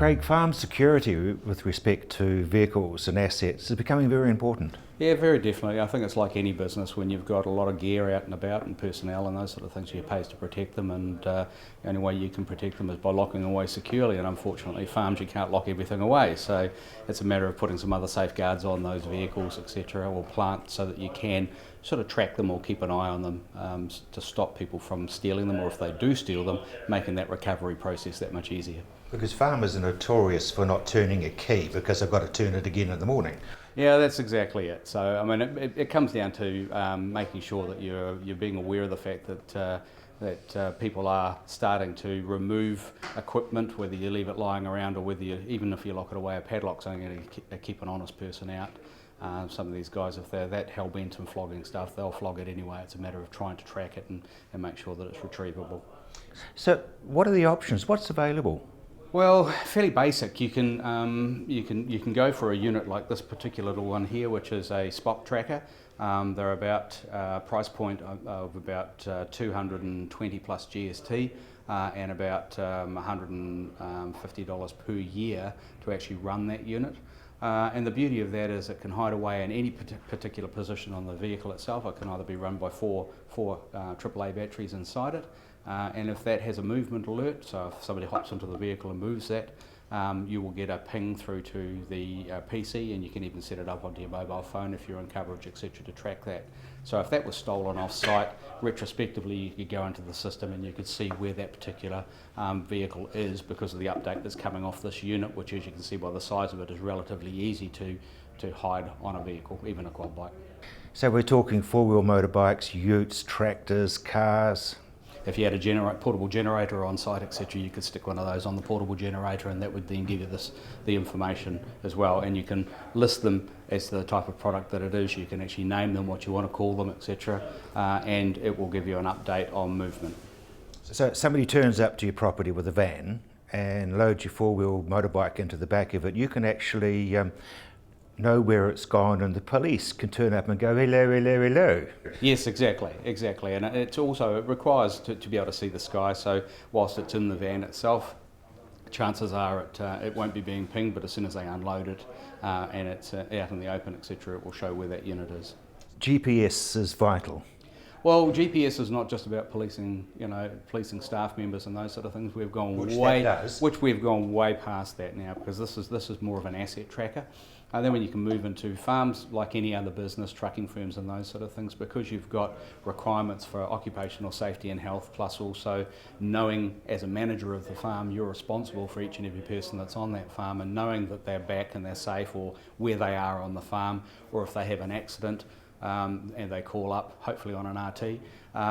Craig, farm security with respect to vehicles and assets is becoming very important. Yeah, very definitely. I think it's like any business. When you've got a lot of gear out and about and personnel and those sort of things, you're paid to protect them, and the only way you can protect them is by locking them away securely, and unfortunately farms you can't lock everything away, so it's a matter of putting some other safeguards on those vehicles, etc., or plant, so that you can sort of track them or keep an eye on them to stop people from stealing them, or if they do steal them, making that recovery process that much easier. Because farmers are notorious for not turning a key because they've got to turn it again in the morning. Yeah, that's exactly it. So, I mean, it comes down to making sure that you're being aware of the fact that people are starting to remove equipment, whether you leave it lying around or whether even if you lock it away, a padlock's only going to keep an honest person out. Some of these guys, if they're that hell-bent on flogging stuff, they'll flog it anyway. It's a matter of trying to track it and make sure that it's retrievable. So, what are the options? What's available? Well, fairly basic. You can go for a unit like this particular little one here, which is a Spock tracker. They're about price point of about 220 plus GST and about $150 per year to actually run that unit. And the beauty of that is it can hide away in any particular position on the vehicle itself. It can either be run by four AAA batteries inside it. And if that has a movement alert, so if somebody hops into the vehicle and moves that, you will get a ping through to the PC, and you can even set it up onto your mobile phone if you're in coverage, etc., to track that. So if that was stolen off-site, retrospectively you could go into the system and you could see where that particular vehicle is because of the update that's coming off this unit, which, as you can see by the size of it, is relatively easy to hide on a vehicle, even a quad bike. So we're talking four-wheel motorbikes, utes, tractors, cars. If you had a portable generator on site, etc., you could stick one of those on the portable generator, and that would then give you the information as well. And you can list them as the type of product that it is. You can actually name them, what you want to call them, etc., and it will give you an update on movement. So somebody turns up to your property with a van and loads your four-wheel motorbike into the back of it. You can actually know where it's gone, and the police can turn up and go, hello, hello, hello. Yes, exactly, and it requires to be able to see the sky, so whilst it's in the van itself, chances are it won't be being pinged, but as soon as they unload it and it's out in the open, etc., it will show where that unit is. GPS is vital. Well, GPS is not just about policing staff members and those sort of things. We've gone we've gone way past that now, because this is more of an asset tracker. Then when you can move into farms like any other business, trucking firms and those sort of things, because you've got requirements for occupational safety and health, plus also knowing as a manager of the farm you're responsible for each and every person that's on that farm, and knowing that they're back and they're safe, or where they are on the farm, or if they have an accident and they call up, hopefully on an RT,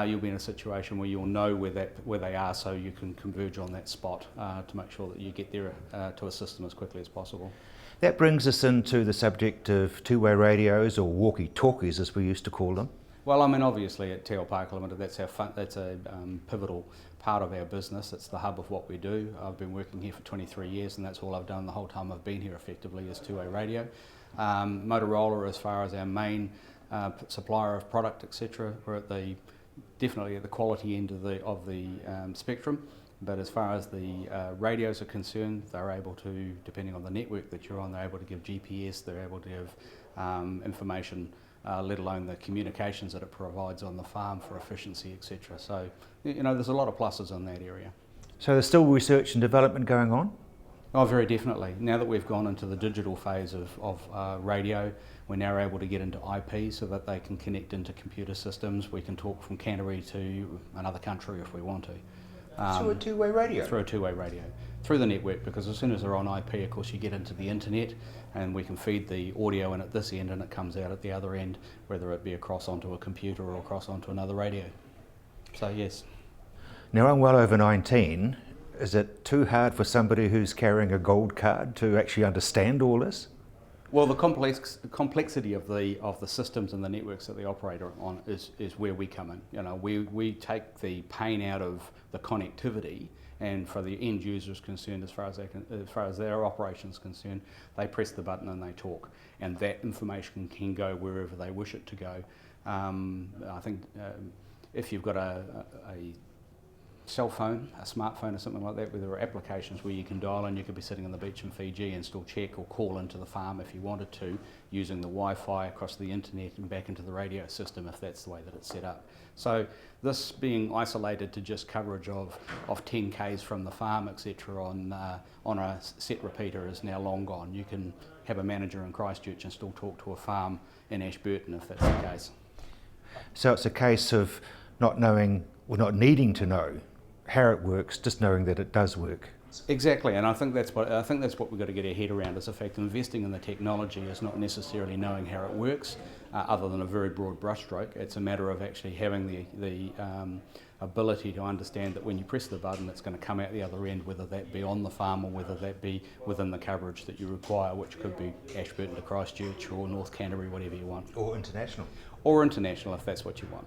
you'll be in a situation where you'll know where they are, so you can converge on that spot to make sure that you get there to assist them as quickly as possible. That brings us into the subject of two-way radios, or walkie-talkies as we used to call them. Well, I mean, obviously at Te Park Limited, that's a pivotal part of our business. It's the hub of what we do. I've been working here for 23 years, and that's all I've done the whole time I've been here effectively is two-way radio. Motorola, as far as our main supplier of product, etc., we're definitely at the quality end of the spectrum. But as far as the radios are concerned, they're able to, depending on the network that you're on, they're able to give GPS, they're able to give information, let alone the communications that it provides on the farm for efficiency, etc. So, there's a lot of pluses in that area. So there's still research and development going on? Oh, very definitely. Now that we've gone into the digital phase of radio, we're now able to get into IP so that they can connect into computer systems. We can talk from Canterbury to another country if we want to. Through a two-way radio? Through a two-way radio. Through the network, because as soon as they're on IP, of course, you get into the internet, and we can feed the audio in at this end and it comes out at the other end, whether it be across onto a computer or across onto another radio. So, yes. Now, I'm well over 19. Is it too hard for somebody who's carrying a gold card to actually understand all this? Well, the complexity of the systems and the networks that they operate on is where we come in. We take the pain out of the connectivity, and for the end users concerned, as far as their operations concerned, they press the button and they talk, and that information can go wherever they wish it to go. I think if you've got a cell phone, a smartphone or something like that, where there are applications where you can dial in. You could be sitting on the beach in Fiji and still check or call into the farm if you wanted to, using the Wi-Fi across the internet and back into the radio system if that's the way that it's set up. So this being isolated to just coverage of 10 k's from the farm, etc., on a set repeater is now long gone. You can have a manager in Christchurch and still talk to a farm in Ashburton if that's the case. So it's a case of not knowing, or not needing to know how it works, just knowing that it does work. Exactly, and I think that's what we've got to get our head around, is the fact investing in the technology is not necessarily knowing how it works, other than a very broad brushstroke. It's a matter of actually having the ability to understand that when you press the button, it's going to come out the other end, whether that be on the farm or whether that be within the coverage that you require, which could be Ashburton to Christchurch or North Canterbury, whatever you want. Or international. Or international, if that's what you want.